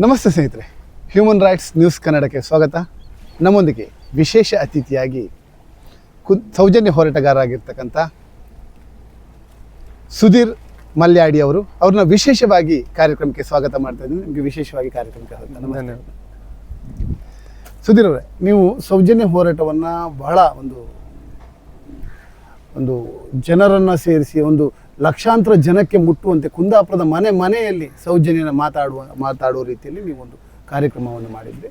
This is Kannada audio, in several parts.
ನಮಸ್ತೆ ಸ್ನೇಹಿತರೆ, ಹ್ಯೂಮನ್ ರೈಟ್ಸ್ ನ್ಯೂಸ್ ಕನ್ನಡಕ್ಕೆ ಸ್ವಾಗತ. ನಮ್ಮೊಂದಿಗೆ ವಿಶೇಷ ಅತಿಥಿಯಾಗಿ ಸೌಜನ್ಯ ಹೋರಾಟಗಾರರಾಗಿರ್ತಕ್ಕಂಥ ಸುಧೀರ್ ಮಲ್ಯಾಡಿ ಅವ್ರನ್ನ ವಿಶೇಷವಾಗಿ ಕಾರ್ಯಕ್ರಮಕ್ಕೆ ಸ್ವಾಗತ ಮಾಡ್ತಾ ಇದ್ದೀನಿ. ನಿಮಗೆ ವಿಶೇಷವಾಗಿ ಕಾರ್ಯಕ್ರಮಕ್ಕೆ ಧನ್ಯವಾದ. ಸುಧೀರ್ ಅವರೇ, ನೀವು ಸೌಜನ್ಯ ಹೋರಾಟವನ್ನು ಬಹಳ ಒಂದು ಜನರನ್ನು ಸೇರಿಸಿ ಒಂದು ಲಕ್ಷಾಂತರ ಜನಕ್ಕೆ ಮುಟ್ಟುವಂತೆ ಕುಂದಾಪುರದ ಮನೆಯಲ್ಲಿ ಸೌಜನ್ಯನ ಮಾತಾಡುವ ರೀತಿಯಲ್ಲಿ ನೀವೊಂದು ಕಾರ್ಯಕ್ರಮವನ್ನು ಮಾಡಿದ್ರಿ.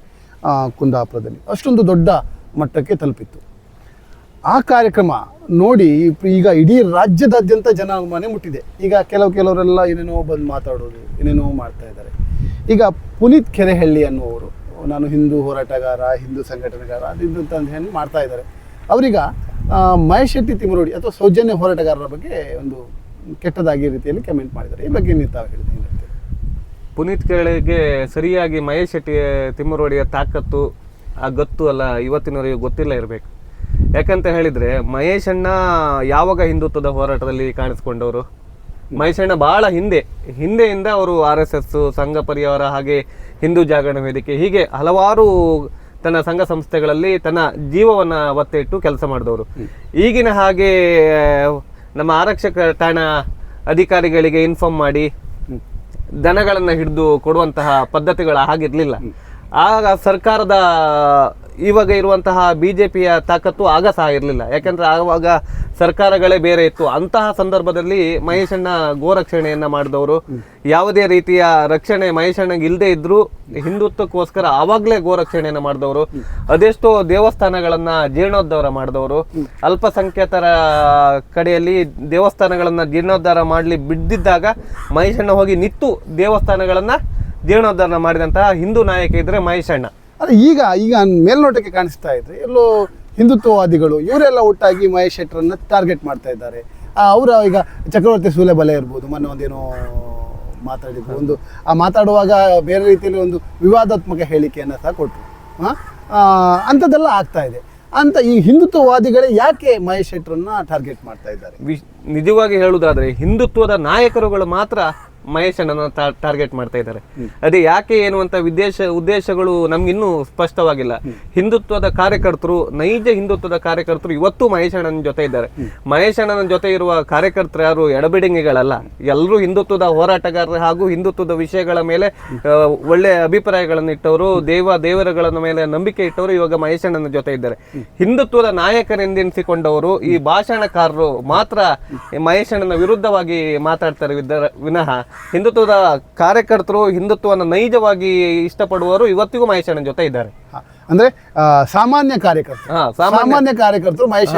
ಕುಂದಾಪುರದಲ್ಲಿ ಅಷ್ಟೊಂದು ದೊಡ್ಡ ಮಟ್ಟಕ್ಕೆ ತಲುಪಿತ್ತು. ಆ ಕಾರ್ಯಕ್ರಮ ನೋಡಿ ಈಗ ಇಡೀ ರಾಜ್ಯದಾದ್ಯಂತ ಜನ ಮನೆ ಮುಟ್ಟಿದೆ. ಈಗ ಕೆಲವರೆಲ್ಲ ಏನೇನೋ ಬಂದು ಮಾತಾಡೋದು, ಏನೇನೋ ಮಾಡ್ತಾ ಇದ್ದಾರೆ. ಈಗ ಪುನೀತ್ ಕೆರೆಹಳ್ಳಿ ಅನ್ನುವರು, ನಾನು ಹಿಂದೂ ಹೋರಾಟಗಾರ, ಹಿಂದೂ ಸಂಘಟನೆಗಾರ ಅದು ಅಂತ ಹೇಳಿ ಮಾಡ್ತಾ ಇದ್ದಾರೆ. ಅವರೀಗ ಮಹೇಶ್ ಶೆಟ್ಟಿ ತಿಮರೋಡಿ ಅಥವಾ ಸೌಜನ್ಯ ಹೋರಾಟಗಾರರ ಬಗ್ಗೆ ಒಂದು ಕೆಟ್ಟದಾಗಿ ರೀತಿಯಲ್ಲಿ ಕಮೆಂಟ್ ಮಾಡಿದ್ದಾರೆ. ಈ ಬಗ್ಗೆ ನೀವು ತಾವು ಹೇಳ್ತೀನಿ. ಪುನೀತ್ ಕೆರೆಗೆ ಸರಿಯಾಗಿ ಮಹೇಶ್ ಶೆಟ್ಟಿ ತಿಮ್ಮರೋಡಿಯ ತಾಕತ್ತು ಆ ಗತ್ತು ಅಲ್ಲ ಇವತ್ತಿನವರೆಗೆ ಗೊತ್ತಿಲ್ಲ ಇರಬೇಕು. ಯಾಕಂತ ಹೇಳಿದರೆ ಮಹೇಶ್ ಅಣ್ಣ ಯಾವಾಗ ಹಿಂದುತ್ವದ ಹೋರಾಟದಲ್ಲಿ ಕಾಣಿಸ್ಕೊಂಡವರು? ಮಹೇಶ್ ಅಣ್ಣ ಬಹಳ ಹಿಂದೆಯಿಂದ ಅವರು RSS, ಸಂಘ ಪರಿವಾರ, ಹಾಗೆ ಹಿಂದೂ ಜಾಗರಣ ವೇದಿಕೆ, ಹೀಗೆ ಹಲವಾರು ತನ್ನ ಸಂಘ ಸಂಸ್ಥೆಗಳಲ್ಲಿ ತನ್ನ ಜೀವವನ್ನು ಒತ್ತೆ ಇಟ್ಟು ಕೆಲಸ ಮಾಡಿದವರು. ಈಗಿನ ಹಾಗೆ ನಮ್ಮ ಆರಕ್ಷಕ ಠಾಣಾ ಅಧಿಕಾರಿಗಳಿಗೆ ಇನ್ಫಾರ್ಮ್ ಮಾಡಿ ದನಗಳನ್ನು ಹಿಡಿದು ಕೊಡುವಂತಹ ಪದ್ಧತಿಗಳು ಆಗಿರಲಿಲ್ಲ. ಆಗ ಸರ್ಕಾರದ ಇವಾಗ ಇರುವಂತಹ BJPಯ ತಾಕತ್ತು ಆಗ ಸಹ ಇರಲಿಲ್ಲ. ಯಾಕಂದರೆ ಆವಾಗ ಸರ್ಕಾರಗಳೇ ಬೇರೆ ಇತ್ತು. ಅಂತಹ ಸಂದರ್ಭದಲ್ಲಿ ಮಹೇಶಣ್ಣ ಗೋರಕ್ಷಣೆಯನ್ನು ಮಾಡಿದವರು. ಯಾವುದೇ ರೀತಿಯ ರಕ್ಷಣೆ ಮಹೇಶಣ್ಣಗೆ ಇಲ್ಲದೆ ಇದ್ದರೂ ಹಿಂದುತ್ವಕ್ಕೋಸ್ಕರ ಆವಾಗಲೇ ಗೋರಕ್ಷಣೆಯನ್ನು ಮಾಡಿದವರು. ಅದೆಷ್ಟೋ ದೇವಸ್ಥಾನಗಳನ್ನು ಜೀರ್ಣೋದ್ಧಾರ ಮಾಡಿದವರು. ಅಲ್ಪಸಂಖ್ಯಾತರ ಕಡೆಯಲ್ಲಿ ದೇವಸ್ಥಾನಗಳನ್ನು ಜೀರ್ಣೋದ್ಧಾರ ಮಾಡಲಿ ಬಿದ್ದಿದ್ದಾಗ ಮಹೇಶಣ್ಣ ಹೋಗಿ ನಿಂತು ದೇವಸ್ಥಾನಗಳನ್ನು ಜೀರ್ಣೋದ್ಧಾರ ಮಾಡಿದಂತಹ ಹಿಂದೂ ನಾಯಕ ಇದ್ದರೆ ಮಹೇಶಣ್ಣ. ಅದೇ ಈಗ ಮೇಲ್ನೋಟಕ್ಕೆ ಕಾಣಿಸ್ತಾ ಇದ್ರೆ ಎಲ್ಲೋ ಹಿಂದುತ್ವವಾದಿಗಳು ಇವರೆಲ್ಲ ಒಟ್ಟಾಗಿ ಮಹೇಶ್ ಶೆಟ್ಟರನ್ನ ಟಾರ್ಗೆಟ್ ಮಾಡ್ತಾ ಇದ್ದಾರೆ. ಅವರು ಈಗ ಚಕ್ರವರ್ತಿ ಸೂಲೆಬಲೆ ಇರ್ಬೋದು, ಮೊನ್ನೆ ಒಂದೇನೋ ಮಾತಾಡಿದ್ರು, ಮಾತಾಡುವಾಗ ಬೇರೆ ರೀತಿಯಲ್ಲಿ ಒಂದು ವಿವಾದಾತ್ಮಕ ಹೇಳಿಕೆಯನ್ನು ಸಹ ಕೊಟ್ಟರು. ಅಂಥದ್ದೆಲ್ಲ ಆಗ್ತಾ ಇದೆ. ಅಂತ ಈ ಹಿಂದುತ್ವವಾದಿಗಳೇ ಯಾಕೆ ಮಹೇಶ್ ಶೆಟ್ಟರನ್ನ ಟಾರ್ಗೆಟ್ ಮಾಡ್ತಾ ಇದ್ದಾರೆ? ನಿಜವಾಗಿ ಹೇಳುವುದಾದ್ರೆ ಹಿಂದುತ್ವದ ನಾಯಕರುಗಳು ಮಾತ್ರ ಮಹೇಶ್ ಅಣ್ಣನ ಟಾರ್ಗೆಟ್ ಮಾಡ್ತಾ ಇದ್ದಾರೆ. ಅದೇ ಯಾಕೆ ಏನು ಅಂತ ಉದ್ದೇಶಗಳು ನಮ್ಗಿನ್ನೂ ಸ್ಪಷ್ಟವಾಗಿಲ್ಲ. ಹಿಂದುತ್ವದ ಕಾರ್ಯಕರ್ತರು, ನೈಜ ಹಿಂದುತ್ವದ ಕಾರ್ಯಕರ್ತರು ಇವತ್ತು ಮಹೇಶ್ ಅಣ್ಣನ ಜೊತೆ ಇದ್ದಾರೆ. ಮಹೇಶ್ ಅಣ್ಣನ ಜೊತೆ ಇರುವ ಕಾರ್ಯಕರ್ತರು ಯಾರು ಎಡಬಿಡಂಗಿಗಳಲ್ಲ, ಎಲ್ಲರೂ ಹಿಂದುತ್ವದ ಹೋರಾಟಗಾರರು ಹಾಗೂ ಹಿಂದುತ್ವದ ವಿಷಯಗಳ ಮೇಲೆ ಒಳ್ಳೆ ಅಭಿಪ್ರಾಯಗಳನ್ನು ಇಟ್ಟವರು, ದೇವರುಗಳ ಮೇಲೆ ನಂಬಿಕೆ ಇಟ್ಟವರು ಇವಾಗ ಮಹೇಶ್ ಅಣ್ಣನ ಜೊತೆ ಇದ್ದಾರೆ. ಹಿಂದುತ್ವದ ನಾಯಕರೆಂದೆನಿಸಿಕೊಂಡವರು ಈ ಭಾಷಣಕಾರರು ಮಾತ್ರ ಮಹೇಶ್ ಅಣ್ಣನ ವಿರುದ್ಧವಾಗಿ ಮಾತಾಡ್ತಾರೆ ವಿನಃ ಹಿಂದುತ್ವದ ಕಾರ್ಯಕರ್ತರು, ಹಿಂದುತ್ವವನ್ನು ನೈಜವಾಗಿ ಇಷ್ಟಪಡುವವರು ಇವತ್ತಿಗೂ ಮಹೇಶ್ ಅಣ್ಣನ ಜೊತೆ ಇದ್ದಾರೆ. ಅಂದ್ರೆ ಸಾಮಾನ್ಯ ಕಾರ್ಯಕರ್ತರು ಮಹೇಶ್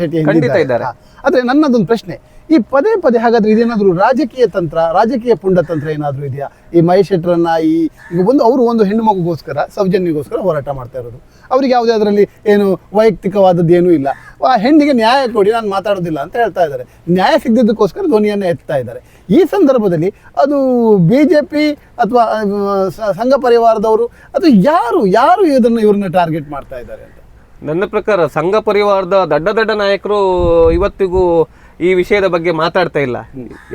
ಶೆಟ್ಟಿ ಖಂಡಿತ ಇದ್ದಾರೆ. ಆದ್ರೆ ನನ್ನದೊಂದು ಪ್ರಶ್ನೆ, ಈ ಪದೇ ಹಾಗಾದ್ರೆ ಇದೇನಾದ್ರೂ ರಾಜಕೀಯ ತಂತ್ರ, ರಾಜಕೀಯ ಪುಂಡತಂತ್ರ ಏನಾದ್ರೂ ಇದೆಯಾ? ಈ ಮಹೇಶ್ ಶೆಟ್ಟರನ್ನ ಈಗ ಅವರು ಒಂದು ಹೆಣ್ಣು ಮಗುಗೋಸ್ಕರ, ಸೌಜನ್ಯಗೋಸ್ಕರ ಹೋರಾಟ ಮಾಡ್ತಾ ಇರೋದು. ಅವ್ರಿಗೆ ಯಾವುದೇ ಅದರಲ್ಲಿ ಏನು ವೈಯಕ್ತಿಕವಾದದ್ದು ಏನೂ ಇಲ್ಲ. ಆ ಹೆಣ್ಣಿಗೆ ನ್ಯಾಯ ಕೊಡಿ, ನಾನು ಮಾತಾಡೋದಿಲ್ಲ ಅಂತ ಹೇಳ್ತಾ ಇದ್ದಾರೆ. ನ್ಯಾಯ ಸಿಗದಿದ್ದಕ್ಕೋಸ್ಕರ ಧ್ವನಿಯನ್ನು ಎತ್ತಾ ಇದ್ದಾರೆ. ಈ ಸಂದರ್ಭದಲ್ಲಿ ಅದು BJP ಅಥವಾ ಸಂಘ ಪರಿವಾರದವರು ಅಥವಾ ಯಾರು ಇವ್ರನ್ನ ಟಾರ್ಗೆಟ್ ಮಾಡ್ತಾ ಇದ್ದಾರೆ ಅಂತ ನನ್ನ ಪ್ರಕಾರ ಸಂಘ ಪರಿವಾರದ ದೊಡ್ಡ ನಾಯಕರು ಇವತ್ತಿಗೂ ಈ ವಿಷಯದ ಬಗ್ಗೆ ಮಾತಾಡ್ತಾ ಇಲ್ಲ.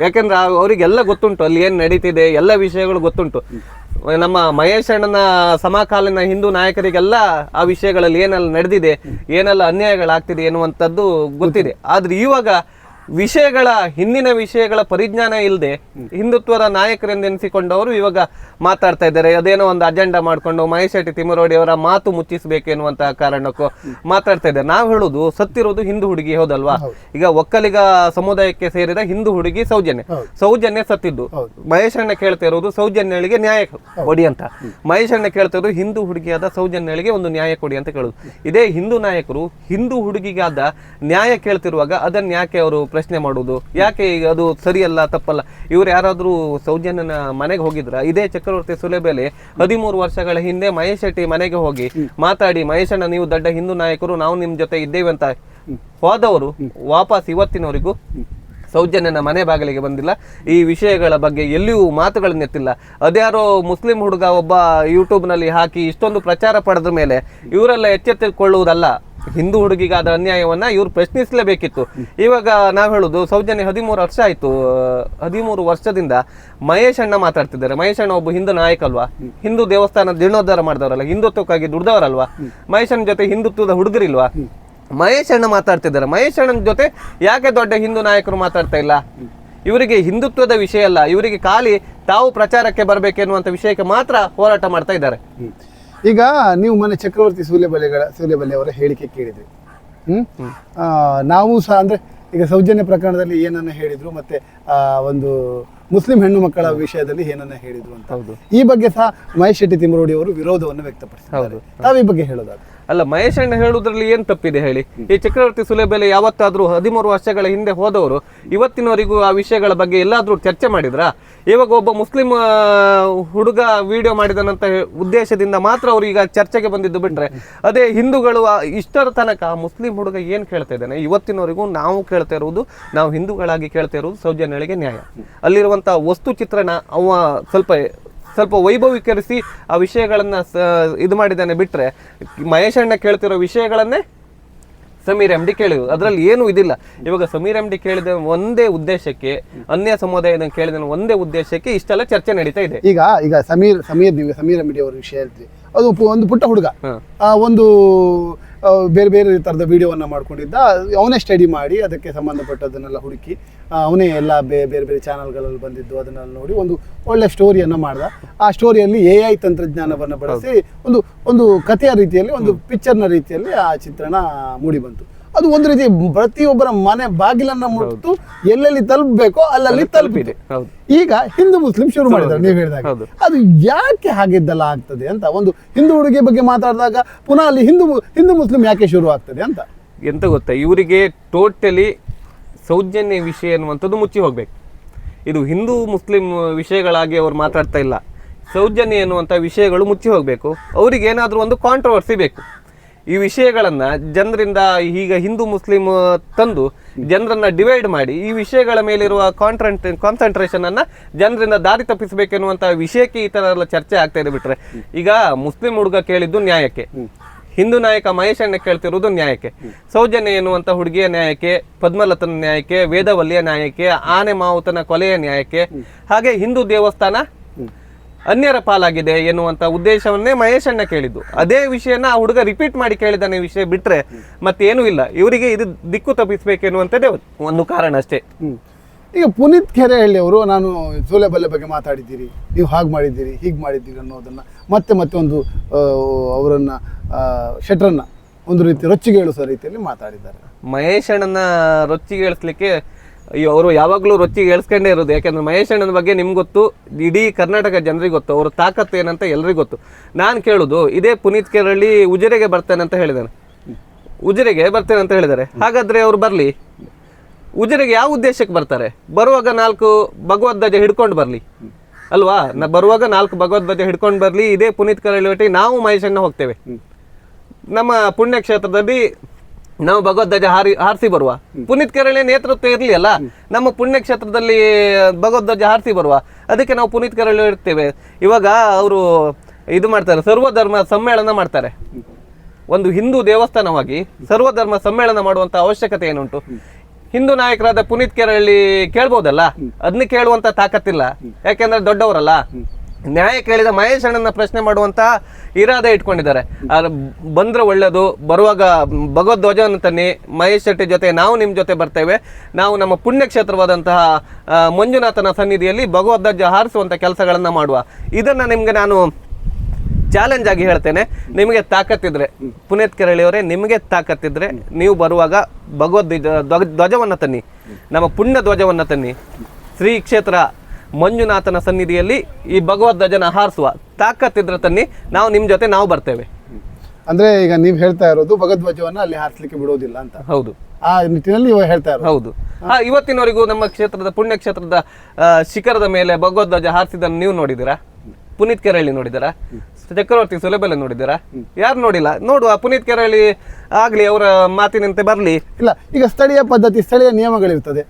ಯಾಕೆಂದ್ರೆ ಅವರಿಗೆಲ್ಲ ಗೊತ್ತುಂಟು ಅಲ್ಲಿ ಏನು ನಡೀತಿದೆ, ಎಲ್ಲ ವಿಷಯಗಳು ಗೊತ್ತುಂಟು. ನಮ್ಮ ಮಹೇಶ್ ಅಣ್ಣನ ಸಮಕಾಲೀನ ಹಿಂದೂ ನಾಯಕರಿಗೆಲ್ಲ ಆ ವಿಷಯಗಳಲ್ಲಿ ಏನೆಲ್ಲ ನಡೆದಿದೆ, ಏನೆಲ್ಲ ಅನ್ಯಾಯಗಳಾಗ್ತಿದೆ ಎನ್ನುವಂಥದ್ದು ಗೊತ್ತಿದೆ. ಆದ್ರೆ ಇವಾಗ ಹಿಂದಿನ ವಿಷಯಗಳ ಪರಿಜ್ಞಾನ ಇಲ್ಲದೆ ಹಿಂದುತ್ವದ ನಾಯಕರೆಂದೆನಿಸಿಕೊಂಡವರು ಇವಾಗ ಮಾತಾಡ್ತಾ ಇದ್ದಾರೆ. ಅದೇನೋ ಒಂದು ಅಜೆಂಡಾ ಮಾಡ್ಕೊಂಡು ಮಹೇಶ್ ಶೆಟ್ಟಿ ತಿಮ್ಮರೋಡಿ ಅವರ ಮಾತು ಮುಚ್ಚಿಸಬೇಕು ಎನ್ನುವಂತಹ ಕಾರಣಕ್ಕೂ ಮಾತಾಡ್ತಾ ಇದ್ದಾರೆ. ನಾವು ಹೇಳುದು ಸತ್ತಿರೋದು ಹಿಂದೂ ಹುಡುಗಿ, ಹೌದಲ್ವಾ? ಈಗ ಒಕ್ಕಲಿಗ ಸಮುದಾಯಕ್ಕೆ ಸೇರಿದ ಹಿಂದೂ ಹುಡುಗಿ ಸೌಜನ್ಯ ಸತ್ತಿದ್ದು. ಮಹೇಶ್ ಅಣ್ಣ ಕೇಳ್ತಾ ಇರೋದು ಸೌಜನ್ಯಳಿಗೆ ನ್ಯಾಯ ಕೊಡಿ ಅಂತ. ಮಹೇಶ್ ಅಣ್ಣ ಕೇಳ್ತಾ ಇರೋದು ಹಿಂದೂ ಹುಡುಗಿಯಾದ ಸೌಜನ್ಯಳಿಗೆ ಒಂದು ನ್ಯಾಯ ಕೊಡಿ ಅಂತ ಕೇಳುದು. ಇದೇ ಹಿಂದೂ ನಾಯಕರು ಹಿಂದೂ ಹುಡುಗಿಗಾದ ನ್ಯಾಯ ಕೇಳ್ತಿರುವಾಗ ಅದನ್ನ ಯಾಕೆ ಅವರು ಪ್ರಶ್ನೆ ಮಾಡುವುದು? ಯಾಕೆ ಅದು ಸರಿಯಲ್ಲ, ತಪ್ಪಲ್ಲ? ಇವ್ರು ಯಾರಾದ್ರೂ ಸೌಜನ್ಯನ ಮನೆಗೆ ಹೋಗಿದ್ರ? ಇದೇ ಚಕ್ರವರ್ತಿ ಸೂಲೆಬೆಲೆ 13 ವರ್ಷಗಳ ಹಿಂದೆ ಮಹೇಶ್ ಶೆಟ್ಟಿ ಮನೆಗೆ ಹೋಗಿ ಮಾತಾಡಿ, ಮಹೇಶ್ ಅಣ್ಣ ನೀವು ದೊಡ್ಡ ಹಿಂದೂ ನಾಯಕರು, ನಾವು ನಿಮ್ ಜೊತೆ ಇದ್ದೇವೆ ಅಂತ ಹೋದವರು ವಾಪಸ್ ಇವತ್ತಿನವರೆಗೂ ಸೌಜನ್ಯನ ಮನೆ ಬಾಗಿಲಿಗೆ ಬಂದಿಲ್ಲ. ಈ ವಿಷಯಗಳ ಬಗ್ಗೆ ಎಲ್ಲಿಯೂ ಮಾತುಗಳನ್ನೆತ್ತಿಲ್ಲ. ಅದ್ಯಾರೋ ಮುಸ್ಲಿಂ ಹುಡುಗ ಒಬ್ಬ ಯೂಟ್ಯೂಬ್ನಲ್ಲಿ ಹಾಕಿ ಇಷ್ಟೊಂದು ಪ್ರಚಾರ ಪಡೆದ ಮೇಲೆ ಇವರೆಲ್ಲ ಎಚ್ಚೆತ್ತುಕೊಳ್ಳುವುದಲ್ಲ. ಹಿಂದೂ ಹುಡುಗಿಗಾದ ಅನ್ಯಾಯವನ್ನ ಇವ್ರು ಪ್ರಶ್ನಿಸಲೇಬೇಕಿತ್ತು. ಇವಾಗ ನಾವ್ ಹೇಳುದು ಸೌಜನ್ಯ 13 ವರ್ಷ ಆಯ್ತು, 13 ವರ್ಷದಿಂದ ಮಹೇಶ್ ಅಣ್ಣ ಮಾತಾಡ್ತಿದ್ದಾರೆ. ಮಹೇಶ್ ಅಣ್ಣ ಒಬ್ಬ ಹಿಂದೂ ನಾಯಕ ಅಲ್ವಾ, ಹಿಂದೂ ದೇವಸ್ಥಾನ ಜೀರ್ಣೋದ್ಧಾರ ಮಾಡಿದವರಲ್ಲ, ಹಿಂದುತ್ವಕ್ಕಾಗಿ ದುಡ್ದವರಲ್ವಾ. ಮಹೇಶ್ ಅಣ್ಣ ಜೊತೆ ಹಿಂದುತ್ವದ ಹುಡುಗರಿಲ್ವಾ? ಮಹೇಶ್ ಅಣ್ಣ ಮಾತಾಡ್ತಿದ್ದಾರೆ. ಮಹೇಶ್ ಅಣ್ಣನ ಜೊತೆ ಯಾಕೆ ದೊಡ್ಡ ಹಿಂದೂ ನಾಯಕರು ಮಾತಾಡ್ತಾ ಇಲ್ಲ? ಇವರಿಗೆ ಹಿಂದುತ್ವದ ವಿಷಯ ಅಲ್ಲ, ಇವರಿಗೆ ಖಾಲಿ ತಾವು ಪ್ರಚಾರಕ್ಕೆ ಬರ್ಬೇಕೆನ್ನುವಂತ ವಿಷಯಕ್ಕೆ ಮಾತ್ರ ಹೋರಾಟ ಮಾಡ್ತಾ ಇದ್ದಾರೆ. ಈಗ ನೀವು ಮೊನ್ನೆ ಚಕ್ರವರ್ತಿ ಸೂಲೆಬೆಲೆ ಅವರ ಹೇಳಿಕೆ ಕೇಳಿದ್ರಿ. ನಾವು ಸಹ ಅಂದ್ರೆ ಈಗ ಸೌಜನ್ಯ ಪ್ರಕರಣದಲ್ಲಿ ಏನನ್ನ ಹೇಳಿದ್ರು, ಮತ್ತೆ ಒಂದು ಮುಸ್ಲಿಂ ಹೆಣ್ಣು ಮಕ್ಕಳ ವಿಷಯದಲ್ಲಿ ಏನನ್ನ ಹೇಳಿದ್ರು ಅಂತ ಈ ಬಗ್ಗೆ ಸಹ ಮಹೇಶ್ ಶೆಟ್ಟಿ ತಿಮ್ಮರೋಡಿ ಅವರು ವಿರೋಧವನ್ನು ವ್ಯಕ್ತಪಡಿಸಿದ್ದಾರೆ. ತಾವು ಈ ಬಗ್ಗೆ ಹೇಳೋದಾದ್ರೆ? ಅಲ್ಲ, ಮಹೇಶ್ ಅಣ್ಣ ಹೇಳುವುದ್ರಲ್ಲಿ ಏನ್ ತಪ್ಪಿದೆ ಹೇಳಿ? ಈ ಚಕ್ರವರ್ತಿ ಸೂಲೆಬೆಲೆ ಯಾವತ್ತಾದ್ರೂ 13 ವರ್ಷಗಳ ಹಿಂದೆ ಹೋದವರು ಇವತ್ತಿನವರೆಗೂ ಆ ವಿಷಯಗಳ ಬಗ್ಗೆ ಎಲ್ಲಾದ್ರೂ ಚರ್ಚೆ ಮಾಡಿದ್ರಾ? ಇವಾಗ ಒಬ್ಬ ಮುಸ್ಲಿಂ ಹುಡುಗ ವಿಡಿಯೋ ಮಾಡಿದನಂತ ಉದ್ದೇಶದಿಂದ ಮಾತ್ರ ಅವ್ರು ಈಗ ಚರ್ಚೆಗೆ ಬಂದಿದ್ದು ಬಿಟ್ರೆ, ಅದೇ ಹಿಂದೂಗಳು ಇಷ್ಟರ ತನಕ ಮುಸ್ಲಿಂ ಹುಡುಗ ಏನ್ ಕೇಳ್ತಾ ಇದ್ದಾನೆ ಇವತ್ತಿನವರೆಗೂ ನಾವು ಕೇಳ್ತಾ ಇರುವುದು, ನಾವು ಹಿಂದೂಗಳಾಗಿ ಕೇಳ್ತಾ ಇರುವುದು ಸೌಜನ್ಯಳಿಗೆ ನ್ಯಾಯ. ಅಲ್ಲಿರುವಂತ ವಸ್ತು ಚಿತ್ರಣ ಅವ ಸ್ವಲ್ಪ ವೈಭವೀಕರಿಸಿ ಆ ವಿಷಯಗಳನ್ನ ಇದು ಮಾಡಿದ್ದಾನೆ ಬಿಟ್ರೆ, ಮಹೇಶ್ ಅಣ್ಣ ಕೇಳ್ತಿರೋ ವಿಷಯಗಳನ್ನೇ ಸಮೀರ್ ಎಂ ಡಿ ಕೇಳಿದ್ರು. ಅದರಲ್ಲಿ ಏನೂ ಇದಿಲ್ಲ. ಇವಾಗ ಸಮೀರ್ ಎಂ ಡಿ ಕೇಳಿದ ಒಂದೇ ಉದ್ದೇಶಕ್ಕೆ, ಅನ್ಯ ಸಮುದಾಯದ ಕೇಳಿದ ಒಂದೇ ಉದ್ದೇಶಕ್ಕೆ ಇಷ್ಟೆಲ್ಲ ಚರ್ಚೆ ನಡೀತಾ ಇದೆ. ಈಗ ಸಮೀರ್ ಎಂ ಡಿ ಅವರ ವಿಷಯ ಹೇಳ್ತೀವಿ, ಅದು ಒಂದು ಪುಟ್ಟ ಹುಡುಗ ಒಂದು ಬೇರೆ ಬೇರೆ ಥರದ ವಿಡಿಯೋವನ್ನು ಮಾಡ್ಕೊಂಡಿದ್ದ. ಅವನೇ ಸ್ಟಡಿ ಮಾಡಿ ಅದಕ್ಕೆ ಸಂಬಂಧಪಟ್ಟದನ್ನೆಲ್ಲ ಹುಡುಕಿ ಅವನೇ ಎಲ್ಲ ಬೇರೆ ಬೇರೆ ಚಾನಲ್ಗಳಲ್ಲಿ ಬಂದಿದ್ದು ಅದನ್ನೆಲ್ಲ ನೋಡಿ ಒಂದು ಒಳ್ಳೆ ಸ್ಟೋರಿಯನ್ನು ಮಾಡ್ದ. ಆ ಸ್ಟೋರಿಯಲ್ಲಿ AI ತಂತ್ರಜ್ಞಾನವನ್ನು ಬಳಸಿ ಒಂದು ಕಥೆಯ ರೀತಿಯಲ್ಲಿ, ಒಂದು ಪಿಕ್ಚರ್ನ ರೀತಿಯಲ್ಲಿ ಆ ಚಿತ್ರಣ ಮೂಡಿ ಬಂತು. ಅದು ಒಂದು ರೀತಿ ಪ್ರತಿಯೊಬ್ಬರ ಮನೆ ಬಾಗಿಲನ್ನ ಮುಟ್ಟು ಎಲ್ಲೆಲ್ಲಿ ತಲುಪಬೇಕೋ ಅಲ್ಲಲ್ಲಿ ತಲುಪಿದೆ. ಈಗ ಹಿಂದೂ ಮುಸ್ಲಿಂ ಶುರು ಮಾಡಿದ್ದಾರೆ ನೀವು ಹೇಳಿದಾಗ. ಅದು ಯಾಕೆ ಹಾಗಿದ್ದೆಲ್ಲ ಆಗ್ತದೆ ಅಂತ, ಒಂದು ಹಿಂದೂ ಹುಡುಗಿ ಬಗ್ಗೆ ಮಾತಾಡಿದಾಗ ಪುನಃ ಅಲ್ಲಿ ಹಿಂದೂ ಮುಸ್ಲಿಂ ಯಾಕೆ ಶುರು ಆಗ್ತದೆ ಅಂತ. ಎಂತ ಗೊತ್ತಾ, ಇವರಿಗೆ ಟೋಟಲಿ ಸೌಜನ್ಯ ವಿಷಯ ಅನ್ನುವಂಥದ್ದು ಮುಚ್ಚಿ ಹೋಗ್ಬೇಕು. ಇದು ಹಿಂದೂ ಮುಸ್ಲಿಂ ವಿಷಯಗಳಾಗಿ ಅವ್ರು ಮಾತಾಡ್ತಾ ಇಲ್ಲ. ಸೌಜನ್ಯ ಎನ್ನುವಂಥ ವಿಷಯಗಳು ಮುಚ್ಚಿ ಹೋಗಬೇಕು. ಅವ್ರಿಗೆ ಏನಾದರೂ ಒಂದು ಕಾಂಟ್ರವರ್ಸಿ ಬೇಕು. ಈ ವಿಷಯಗಳನ್ನ ಜನರಿಂದ ಈಗ ಹಿಂದೂ ಮುಸ್ಲಿಂ ತಂದು ಜನರನ್ನ ಡಿವೈಡ್ ಮಾಡಿ ಈ ವಿಷಯಗಳ ಮೇಲಿರುವ ಕಾನ್ಸಂಟ್ರೇಷನ್ ಅನ್ನ ಜನರಿಂದ ದಾರಿ ತಪ್ಪಿಸಬೇಕೆನ್ನುವಂತ ವಿಷಯಕ್ಕೆ ಈ ತರ ಎಲ್ಲ ಚರ್ಚೆ ಆಗ್ತಾ ಇದೆ ಬಿಟ್ರೆ, ಈಗ ಮುಸ್ಲಿಂ ಹುಡುಗ ಕೇಳಿದ್ದು ನ್ಯಾಯಕ್ಕೆ, ಹಿಂದೂ ನಾಯಕ ಮಹೇಶ್ ಅಣ್ಣ ಕೇಳ್ತಿರೋದು ನ್ಯಾಯಕ್ಕೆ, ಸೌಜನ್ಯ ಎನ್ನುವಂತ ಹುಡುಗಿಯ ನ್ಯಾಯಕ್ಕೆ, ಪದ್ಮಲತನ ನ್ಯಾಯಕ್ಕೆ, ವೇದವಲ್ಲಿಯ ನ್ಯಾಯಕ್ಕೆ, ಆನೆ ಮಾವುತನ ಕೊಲೆಯ ನ್ಯಾಯಕ್ಕೆ, ಹಾಗೆ ಹಿಂದೂ ದೇವಸ್ಥಾನ ಅನ್ಯರ ಪಾಲಾಗಿದೆ ಎನ್ನುವಂತ ಉದ್ದೇಶವನ್ನೇ ಮಹೇಶ್ ಅಣ್ಣ ಕೇಳಿದ್ದು. ಅದೇ ವಿಷಯನ ಆ ಹುಡುಗ ರಿಪೀಟ್ ಮಾಡಿ ಕೇಳಿದಾನೆ ವಿಷಯ ಬಿಟ್ರೆ ಮತ್ತೇನೂ ಇಲ್ಲ. ಇವರಿಗೆ ಇದು ದಿಕ್ಕು ತಪ್ಪಿಸ್ಬೇಕೆನ್ನುವಂಥದ್ದೇ ಒಂದು ಕಾರಣ ಅಷ್ಟೇ. ಈಗ ಪುನೀತ್ ಕೆರೆಹಳ್ಳಿ ಅವರು, ನಾನು ಸೂಲೆಬೆಲೆ ಬಗ್ಗೆ ಮಾತಾಡಿದ್ದೀರಿ, ನೀವು ಹಾಗೆ ಮಾಡಿದ್ದೀರಿ ಹೀಗೆ ಮಾಡಿದ್ದೀರಿ ಅನ್ನೋದನ್ನ ಮತ್ತೆ ಒಂದು ಅವರನ್ನ ಶೆಟ್ರನ್ನ ಒಂದು ರೀತಿ ರೊಚ್ಚಿಗೆ ಏಳಿಸೋ ರೀತಿಯಲ್ಲಿ ಮಾತಾಡಿದ್ದಾರೆ. ಮಹೇಶ್ ಅಣ್ಣನ ರೊಚ್ಚಿಗೆ ಏಳಿಸ್ಲಿಕ್ಕೆ ಅವರು ಯಾವಾಗಲೂ ರೊಚ್ಚಿಗೆ ಏಳ್ಸ್ಕೊಂಡೇ ಇರೋದು. ಯಾಕೆಂದ್ರೆ ಮಹೇಶ್ ಅಣ್ಣನ ಬಗ್ಗೆ ನಿಮ್ಗೆ ಗೊತ್ತು, ಇಡೀ ಕರ್ನಾಟಕ ಜನರಿಗೆ ಗೊತ್ತು, ಅವ್ರ ತಾಕತ್ತು ಏನಂತ ಎಲ್ರಿಗೂ ಗೊತ್ತು. ನಾನು ಕೇಳೋದು, ಇದೇ ಪುನೀತ್ ಕೆರೆಹಳ್ಳಿ ಉಜಿರೆಗೆ ಬರ್ತೇನೆ ಅಂತ ಹೇಳಿದಾನೆ, ಉಜಿರೆಗೆ ಬರ್ತೇನೆ ಅಂತ ಹೇಳಿದ್ದಾರೆ. ಹಾಗಾದ್ರೆ ಅವ್ರು ಬರಲಿ, ಉಜಿರೆಗೆ ಯಾವ ಉದ್ದೇಶಕ್ಕೆ ಬರ್ತಾರೆ? ಬರುವಾಗ 4 ಭಗವದ್ಧ್ವಜ ಹಿಡ್ಕೊಂಡು ಬರಲಿ ಅಲ್ವಾ? ಬರುವಾಗ 4 ಭಗವದ್ಧ್ವಜ ಹಿಡ್ಕೊಂಡು ಬರಲಿ. ಇದೇ ಪುನೀತ್ ಕೆರೆಹಳ್ಳಿ ಒಟ್ಟಿಗೆ ನಾವು ಮಹೇಶ್ ಅಣ್ಣ ಹೋಗ್ತೇವೆ. ನಮ್ಮ ಪುಣ್ಯಕ್ಷೇತ್ರದಲ್ಲಿ ನಾವು ಭಗವದ್ಧ್ವಜ ಹಾರಿಸಿ ಬರುವ. ಪುನೀತ್ ಕೆರೆಹಳ್ಳಿ ನೇತೃತ್ವ ಇರಲಿ ಅಲ್ಲ, ನಮ್ಮ ಪುಣ್ಯಕ್ಷೇತ್ರದಲ್ಲಿ ಭಗವದ್ಧ್ವಜ ಹಾರಿಸಿ ಬರುವ. ಅದಕ್ಕೆ ನಾವು ಪುನೀತ್ ಕೆರೆಹಳ್ಳಿ ಇರ್ತೇವೆ. ಇವಾಗ ಅವರು ಇದು ಮಾಡ್ತಾರೆ, ಸರ್ವಧರ್ಮ ಸಮ್ಮೇಳನ ಮಾಡ್ತಾರೆ. ಒಂದು ಹಿಂದೂ ದೇವಸ್ಥಾನವಾಗಿ ಸರ್ವಧರ್ಮ ಸಮ್ಮೇಳನ ಮಾಡುವಂತ ಅವಶ್ಯಕತೆ ಏನುಂಟು? ಹಿಂದೂ ನಾಯಕರಾದ ಪುನೀತ್ ಕೆರೆಹಳ್ಳಿ ಕೇಳ್ಬೋದಲ್ಲ, ಅದನ್ನ ಕೇಳುವಂತ ತಾಕತ್ತಿಲ್ಲ. ಯಾಕೆಂದ್ರೆ ದೊಡ್ಡವರಲ್ಲ. ನ್ಯಾಯ ಕೇಳಿದ ಮಹೇಶ್ ಅಣ್ಣನ ಪ್ರಶ್ನೆ ಮಾಡುವಂತ ಇರಾದೆ ಇಟ್ಕೊಂಡಿದ್ದಾರೆ. ಬಂದ್ರೆ ಒಳ್ಳೇದು, ಬರುವಾಗ ಭಗವದ್ಧ್ವಜವನ್ನು ತನ್ನಿ, ಮಹೇಶ್ ಶೆಟ್ಟಿ ಜೊತೆ ನಾವು ನಿಮ್ಮ ಜೊತೆ ಬರ್ತೇವೆ, ನಾವು ನಮ್ಮ ಪುಣ್ಯಕ್ಷೇತ್ರವಾದಂತಹ ಮಂಜುನಾಥನ ಸನ್ನಿಧಿಯಲ್ಲಿ ಭಗವದ್ಧ್ವಜ ಹಾರಿಸುವಂತ ಕೆಲಸಗಳನ್ನ ಮಾಡುವ. ಇದನ್ನ ನಿಮ್ಗೆ ನಾನು ಚಾಲೆಂಜ್ ಆಗಿ ಹೇಳ್ತೇನೆ. ನಿಮಗೆ ತಾಕತ್ತಿದ್ರೆ, ಪುನೀತ್ ಕೆರೆಹಳ್ಳಿ ಅವರೇ, ನಿಮಗೆ ತಾಕತ್ತಿದ್ರೆ ನೀವು ಬರುವಾಗ ಧ್ವಜವನ್ನ ತನ್ನಿ, ನಮ್ಮ ಪುಣ್ಯ ಧ್ವಜವನ್ನ ತನ್ನಿ. ಶ್ರೀ ಕ್ಷೇತ್ರ ಮಂಜುನಾಥನ ಸನ್ನಿಧಿಯಲ್ಲಿ ಈ ಭಗವದ್ಧ್ವಜನ ಹಾರಿಸುವ ತಾಕತ್ತಿದ್ರೆ ತನ್ನಿ, ನಾವು ನಿಮ್ಮ ಜೊತೆ ನಾವು ಬರ್ತೇವೆ. ಅಂದ್ರೆ ಈಗ ನೀವು ಹೇಳ್ತಾ ಇರೋದು ಭಗವದ್ಧ್ವಜವನ್ನ ಅಲ್ಲಿ ಹಾರಿಸಲಿಕ್ಕೆ ಬಿಡೋದಿಲ್ಲ ಅಂತ? ಹೌದು, ಆ ನಿಟ್ಟಿನಲ್ಲಿ ನೀವು ಹೇಳ್ತಾ ಇರೋದು. ಹೌದು. ಇವತ್ತಿನವರೆಗೂ ನಮ್ಮ ಕ್ಷೇತ್ರದ ಪುಣ್ಯಕ್ಷೇತ್ರದ ಶಿಖರದ ಮೇಲೆ ಭಗವದ್ಧ್ವಜ ಹಾರಿಸಿದ್ದನ್ನು ನೀವು ನೋಡಿದ್ದೀರಾ? ಪುನೀತ್ ಕೆರೆಹಳ್ಳಿ ನೋಡಿದ್ದೀರಾ? ಚಕ್ರವರ್ತಿ ಸೂಲೆಬೆಲೆ ನೋಡಿದ್ದೀರಾ? ಯಾರು ನೋಡಿಲ್ಲ. ನೋಡುವ, ಪುನೀತ್ ಕೆರೆಹಳ್ಳಿ ಆಗ್ಲಿ, ಅವರ ಮಾತಿನಂತೆ ಬರ್ಲಿ. ಇಲ್ಲ, ಈಗ ಸ್ಥಳೀಯ ಪದ್ಧತಿ, ಸ್ಥಳೀಯ ನಿಯಮಗಳಿರ್ತದೆ.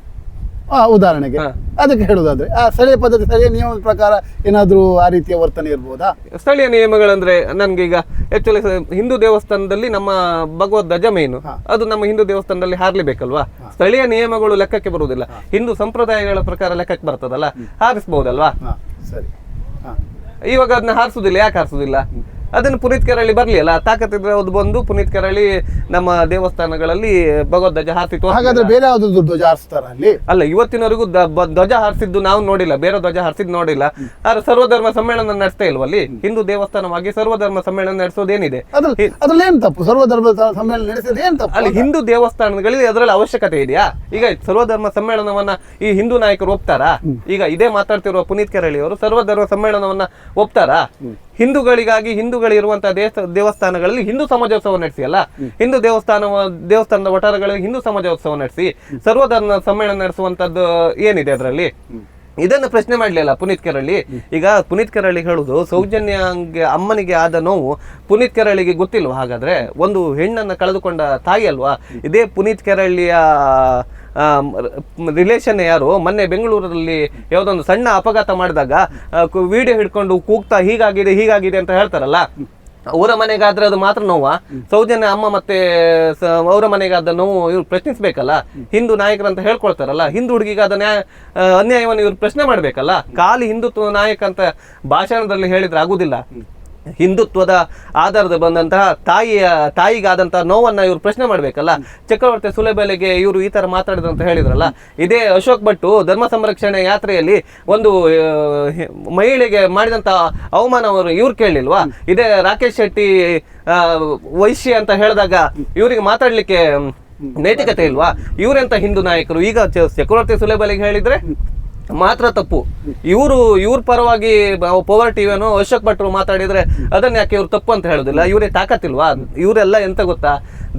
ಉದಾಹರಣೆಗೆ ಅದಕ್ಕೆ ಹೇಳೋದಾದ್ರೆ ಆ ಸ್ಥಳೀಯ ಪದ್ಧತಿ ಸ್ಥಳೀಯ ನಿಯಮದ ಪ್ರಕಾರ ಏನಾದ್ರೂ ಆ ರೀತಿಯ ವರ್ತನೆ ಇರ್ಬೋದಾ? ಸ್ಥಳೀಯ ನಿಯಮಗಳಂದ್ರೆ ನನ್ಗೀಗ ಆಕ್ಚುಲಿ ಹಿಂದೂ ದೇವಸ್ಥಾನದಲ್ಲಿ ನಮ್ಮ ಭಗವದ್ ಧ್ವಜ ಮೇನು ಅದು ನಮ್ಮ ಹಿಂದೂ ದೇವಸ್ಥಾನದಲ್ಲಿ ಹಾರ್ಲೇಬೇಕಲ್ವಾ? ಸ್ಥಳೀಯ ನಿಯಮಗಳು ಲೆಕ್ಕಕ್ಕೆ ಬರುವುದಿಲ್ಲ, ಹಿಂದೂ ಸಂಪ್ರದಾಯಗಳ ಪ್ರಕಾರ ಲೆಕ್ಕಕ್ಕೆ ಬರ್ತದಲ್ಲ, ಹಾರಿಸಬಹುದಲ್ವಾ? ಸರಿ. ಇವಾಗ ಅದನ್ನ ಹಾರಿಸುದಿಲ್ಲ. ಯಾಕೆ ಹಾರಿಸುದಿಲ್ಲ? ಅದನ್ನು ಪುನೀತ್ ಕೆರಳಿ ಬರ್ಲಿ ಅಲ್ಲ, ತಾಕತ್ತಿದ್ರೆ ಅದು ಬಂದು ಪುನೀತ್ ಕೆರಳಿ ನಮ್ಮ ದೇವಸ್ಥಾನಗಳಲ್ಲಿ ಭಗವದ್ ಧ್ವಜ ಹಾರಿಸಿತ್ತು. ಹಾಗಾದ್ರೆ ಬೇರೆ ಯಾವ್ದು ಧ್ವಜ ಹಾರಿಸ್ತಾರ ಅಲ್ಲಿ? ಅಲ್ಲ, ಇವತ್ತಿನವರೆಗೂ ಧ್ವಜ ಹಾರಿಸಿದ್ದು ನಾವು ನೋಡಿಲ್ಲ, ಬೇರೆ ಧ್ವಜ ಹಾರಿಸಿದ್ದು ನೋಡಿಲ್ಲ. ಆದ್ರೆ ಸರ್ವಧರ್ಮ ಸಮ್ಮೇಳನ ನಡೆಸ್ತಾ ಇಲ್ವ ಅಲ್ಲಿ? ಹಿಂದೂ ದೇವಸ್ಥಾನವಾಗಿ ಸರ್ವಧರ್ಮ ಸಮ್ಮೇಳನ ನಡೆಸೋದೇನಿದೆ? ಅದ್ರಲ್ಲಿ ಏನ್ ತಪ್ಪು? ಸರ್ವಧರ್ಮ ಸಮ್ಮೇಳನ ನಡೆಸಿದ್ರೆ ಏನ್ ತಪ್ಪು? ಅಲ್ಲಿ ಹಿಂದೂ ದೇವಸ್ಥಾನಗಳಿಗೆ ಅದರಲ್ಲಿ ಅವಶ್ಯಕತೆ ಇದೆಯಾ? ಈಗ ಸರ್ವಧರ್ಮ ಸಮ್ಮೇಳನವನ್ನ ಈ ಹಿಂದೂ ನಾಯಕರು ಒಪ್ತಾರಾ? ಈಗ ಇದೇ ಮಾತಾಡ್ತಿರುವ ಪುನೀತ್ ಕೆರಳಿ ಅವರು ಸರ್ವಧರ್ಮ ಸಮ್ಮೇಳನವನ್ನ ಒಪ್ತಾರಾ? ಹಿಂದೂಗಳಿಗಾಗಿ ಹಿಂದೂಗಳಿರುವಂತಹ ದೇವಸ್ಥಾನಗಳಲ್ಲಿ ಹಿಂದೂ ಸಮಾಜೋತ್ಸವ ನಡೆಸಿ ಅಲ್ಲ, ಹಿಂದೂ ದೇವಸ್ಥಾನದ ವಟಾರಗಳಲ್ಲಿ ಹಿಂದೂ ಸಮಾಜೋತ್ಸವ ನಡೆಸಿ ಸರ್ವಧರ್ಮ ಸಮ್ಮೇಳನ ನಡೆಸುವಂತದ್ದು ಏನಿದೆ ಅದರಲ್ಲಿ? ಇದನ್ನು ಪ್ರಶ್ನೆ ಮಾಡ್ಲಿಲ್ಲ ಪುನೀತ್ ಕೆರಳಿ. ಈಗ ಪುನೀತ್ ಕೆರಳಿ ಹೇಳುದು ಸೌಜನ್ಯಗೆ ಅಮ್ಮನಿಗೆ ಆದ ನೋವು ಪುನೀತ್ ಕೆರಳಿಗೆ ಗೊತ್ತಿಲ್ವಾ? ಹಾಗಾದ್ರೆ ಒಂದು ಹೆಣ್ಣನ್ನು ಕಳೆದುಕೊಂಡ ತಾಯಿ ಅಲ್ವಾ? ಇದೇ ಪುನೀತ್ ಕೆರಳಿಯ ರಿಲೇಷನ್ ಯಾರು ಮೊನ್ನೆ ಬೆಂಗಳೂರಲ್ಲಿ ಯಾವುದೊಂದು ಸಣ್ಣ ಅಪಘಾತ ಮಾಡಿದಾಗ ವಿಡಿಯೋ ಹಿಡ್ಕೊಂಡು ಕೂಗ್ತಾ ಹೀಗಾಗಿದೆ ಅಂತ ಹೇಳ್ತಾರಲ್ಲ, ಅವರ ಮನೆಗಾದ್ರೆ ಅದು ಮಾತ್ರ ನೋವಾ? ಸೌಜನ್ಯ ಅಮ್ಮ ಮತ್ತೆ ಅವರ ಮನೆಗಾದ ನೋವು ಇವ್ರು ಪ್ರಶ್ನಿಸ್ಬೇಕಲ್ಲ. ಹಿಂದೂ ನಾಯಕರಂತ ಹೇಳ್ಕೊಳ್ತಾರಲ್ಲ, ಹಿಂದೂ ಹುಡುಗಿಗೆ ಅದ ಅನ್ಯಾಯವನ್ನು ಇವ್ರು ಪ್ರಶ್ನೆ ಮಾಡ್ಬೇಕಲ್ಲ. ಖಾಲಿ ಹಿಂದುತ್ವ ನಾಯಕ ಅಂತ ಭಾಷಣದಲ್ಲಿ ಹೇಳಿದ್ರೆ ಆಗುದಿಲ್ಲ. ಹಿಂದುತ್ವದ ಆಧಾರದ ಬಂದಂತಹ ತಾಯಿಗಾದಂತಹ ನೋವನ್ನ ಇವ್ರು ಪ್ರಶ್ನೆ ಮಾಡ್ಬೇಕಲ್ಲ. ಚಕ್ರವರ್ತಿ ಸುಲೇಬೆಲೆಗೆ ಇವರು ಈ ತರ ಮಾತಾಡಿದ್ರು ಅಂತ ಹೇಳಿದ್ರಲ್ಲ, ಇದೇ ಅಶೋಕ್ ಭಟ್ ಧರ್ಮ ಸಂರಕ್ಷಣೆ ಯಾತ್ರೆಯಲ್ಲಿ ಒಂದು ಮಹಿಳೆಗೆ ಮಾಡಿದಂತ ಅವಮಾನವರು ಇವ್ರು ಕೇಳಲಿಲ್ವಾ? ಇದೇ ರಾಕೇಶ್ ಶೆಟ್ಟಿ ವೈಶ್ಯ ಅಂತ ಹೇಳಿದಾಗ ಇವರಿಗೆ ಮಾತಾಡ್ಲಿಕ್ಕೆ ನೈತಿಕತೆ ಇಲ್ವಾ? ಇವರೆಂತ ಹಿಂದೂ ನಾಯಕರು? ಈಗ ಚಕ್ರವರ್ತಿ ಸುಲೇಬೆಲೆಗೆ ಹೇಳಿದ್ರೆ ಮಾತ್ರ ತಪ್ಪು. ಇವ್ರ ಪರವಾಗಿ ಪವರ್ ಟಿವಿಯನ್ನು ಅಶೋಕ್ ಭಟ್ರು ಮಾತಾಡಿದ್ರೆ ಅದನ್ನ ಯಾಕೆ ಇವ್ರು ತಪ್ಪು ಅಂತ ಹೇಳುದಿಲ್ಲ? ಇವರೇ ತಾಕತ್ತಿಲ್ವಾ? ಇವರೆಲ್ಲ ಎಂತ ಗೊತ್ತಾ,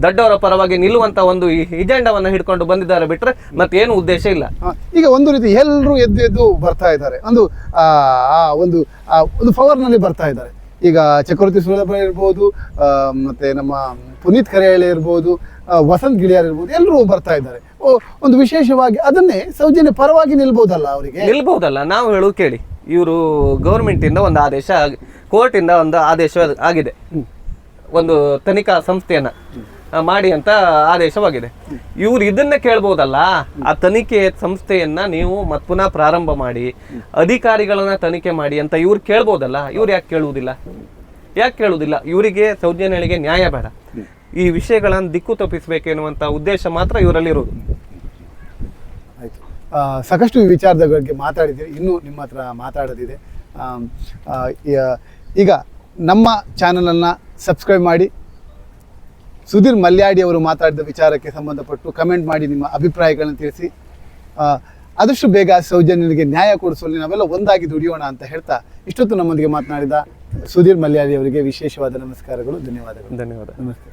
ದೊಡ್ಡವರ ಪರವಾಗಿ ನಿಲ್ಲುವಂತ ಒಂದು ಎಜೆಂಡಾವನ್ನ ಹಿಡ್ಕೊಂಡು ಬಂದಿದ್ದಾರೆ ಬಿಟ್ರೆ ಮತ್ತೇನು ಉದ್ದೇಶ ಇಲ್ಲ. ಈಗ ಒಂದು ರೀತಿ ಎಲ್ಲರೂ ಎದ್ದು ಬರ್ತಾ ಇದ್ದಾರೆ, ಒಂದು ಪವರ್ ನಲ್ಲಿ ಬರ್ತಾ ಇದ್ದಾರೆ. ಈಗ ಚಕ್ರವರ್ತಿ ಸುಲೇಬೆಲೆ ಇರ್ಬೋದು, ಮತ್ತೆ ನಮ್ಮ ಪುನೀತ್ ಕೆರಳಿ ಇರ್ಬೋದು, ವಸಂತ್ ಗಿಳಿಯಾರ್ ಇರ್ಬೋದು, ಎಲ್ಲರೂ ಬರ್ತಾ ಇದ್ದಾರೆ. ಒಂದು ವಿಶೇಷವಾಗಿ ಅದನ್ನೇ ಸೌಜನ್ಯ ಪರವಾಗಿ ನಿಲ್ಬಹುದಲ್ಲ? ಅವರಿಗೆ ನಿಲ್ಬಹುದಲ್ಲ. ನಾವು ಹೇಳೋದು ಕೇಳಿ, ಇವರು ಗೌರ್ಮೆಂಟ್ ಇಂದ ಒಂದು ಆದೇಶ, ಕೋರ್ಟ್ ಇಂದ ಒಂದು ಆದೇಶ ಆಗಿದೆ, ಒಂದು ತನಿಖಾ ಸಂಸ್ಥೆಯನ್ನ ಮಾಡಿ ಅಂತ ಆದೇಶವಾಗಿದೆ. ಇವ್ರು ಇದನ್ನ ಕೇಳ್ಬೋದಲ್ಲ, ಆ ತನಿಖೆ ಸಂಸ್ಥೆಯನ್ನ ನೀವು ಪುನಃ ಪ್ರಾರಂಭ ಮಾಡಿ, ಅಧಿಕಾರಿಗಳನ್ನ ತನಿಖೆ ಮಾಡಿ ಅಂತ ಇವ್ರು ಕೇಳ್ಬೋದಲ್ಲ. ಇವ್ರು ಯಾಕೆ ಕೇಳುವುದಿಲ್ಲ? ಇವರಿಗೆ ಸೌಜನ್ಯಳಿಗೆ ನ್ಯಾಯ ಬೇಡ, ಈ ವಿಷಯಗಳನ್ನು ದಿಕ್ಕು ತಪ್ಪಿಸಬೇಕು ಎನ್ನುವಂತ ಉದ್ದೇಶ ಮಾತ್ರ ಇವರಲ್ಲಿರುವುದು. ಆಯ್ತು, ಸಾಕಷ್ಟು ಈ ವಿಚಾರದ ಬಗ್ಗೆ ಮಾತಾಡಿದ್ದೀರಿ, ಇನ್ನೂ ನಿಮ್ಮ ಹತ್ರ ಮಾತಾಡೋದಿದೆ. ಈಗ ನಮ್ಮ ಚಾನಲನ್ನು ಸಬ್ಸ್ಕ್ರೈಬ್ ಮಾಡಿ, ಸುಧೀರ್ ಮಲ್ಯಾಡಿ ಅವರು ಮಾತಾಡಿದ ವಿಚಾರಕ್ಕೆ ಸಂಬಂಧಪಟ್ಟು ಕಮೆಂಟ್ ಮಾಡಿ ನಿಮ್ಮ ಅಭಿಪ್ರಾಯಗಳನ್ನು ತಿಳಿಸಿ. ಆದಷ್ಟು ಬೇಗ ಸೌಜನ್ಯನಿಗೆ ನ್ಯಾಯ ಕೊಡಿಸುವಲ್ಲಿ ನಾವೆಲ್ಲ ಒಂದಾಗಿ ದುಡಿಯೋಣ ಅಂತ ಹೇಳ್ತಾ, ಇಷ್ಟೊತ್ತು ನಮ್ಮೊಂದಿಗೆ ಮಾತನಾಡಿದ ಸುಧೀರ್ ಮಲ್ಯಾಡಿ ಅವರಿಗೆ ವಿಶೇಷವಾದ ನಮಸ್ಕಾರಗಳು, ಧನ್ಯವಾದಗಳು. ಧನ್ಯವಾದ. ನಮಸ್ತೆ.